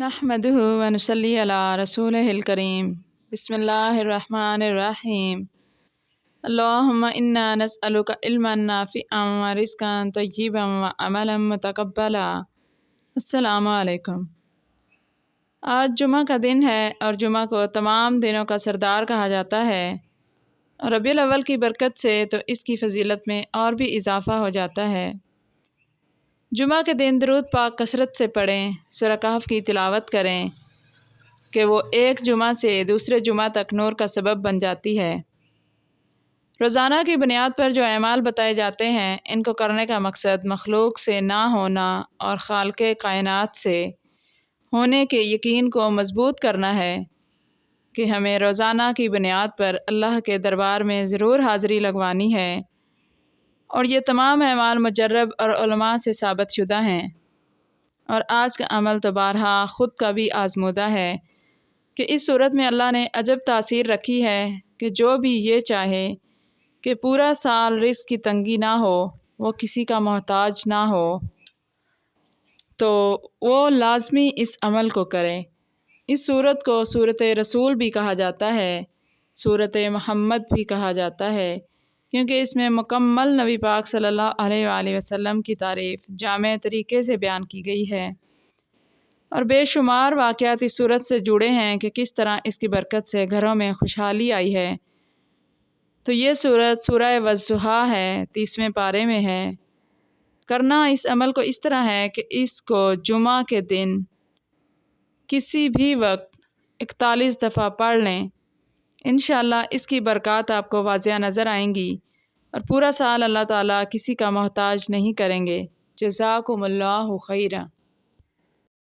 نحمده ونصلي علی رسولہ الکریم بسم اللہ الرحمن الرحیم اللہم انا نسألک علما نافعا ورزقا طیبا وعملا متقبلا۔ السلام علیکم۔ آج جمعہ کا دن ہے اور جمعہ کو تمام دنوں کا سردار کہا جاتا ہے، اور ربیع الاول کی برکت سے تو اس کی فضیلت میں اور بھی اضافہ ہو جاتا ہے۔ جمعہ کے دن درود پاک کثرت سے پڑھیں، سورہ کہف کی تلاوت کریں کہ وہ ایک جمعہ سے دوسرے جمعہ تک نور کا سبب بن جاتی ہے۔ روزانہ کی بنیاد پر جو اعمال بتائے جاتے ہیں، ان کو کرنے کا مقصد مخلوق سے نہ ہونا اور خالق کائنات سے ہونے کے یقین کو مضبوط کرنا ہے کہ ہمیں روزانہ کی بنیاد پر اللہ کے دربار میں ضرور حاضری لگوانی ہے، اور یہ تمام اعمال مجرب اور علماء سے ثابت شدہ ہیں۔ اور آج کا عمل تو بارہا خود کا بھی آزمودہ ہے کہ اس صورت میں اللہ نے عجب تاثیر رکھی ہے کہ جو بھی یہ چاہے کہ پورا سال رزق کی تنگی نہ ہو، وہ کسی کا محتاج نہ ہو، تو وہ لازمی اس عمل کو کرے۔ اس صورت کو صورت رسول بھی کہا جاتا ہے، صورت محمد بھی کہا جاتا ہے، کیونکہ اس میں مکمل نبی پاک صلی اللہ علیہ وآلہ وسلم کی تعریف جامع طریقے سے بیان کی گئی ہے، اور بے شمار واقعات اس صورت سے جڑے ہیں کہ کس طرح اس کی برکت سے گھروں میں خوشحالی آئی ہے۔ تو یہ صورت سورہ والضحیٰ ہے، 30ویں پارے میں ہے۔ کرنا اس عمل کو اس طرح ہے کہ اس کو جمعہ کے دن کسی بھی وقت 41 دفعہ پڑھ لیں، انشاءاللہ اس کی برکات آپ کو واضح نظر آئیں گی، اور پورا سال اللہ تعالیٰ کسی کا محتاج نہیں کریں گے۔ جزاکم اللہ خیرا۔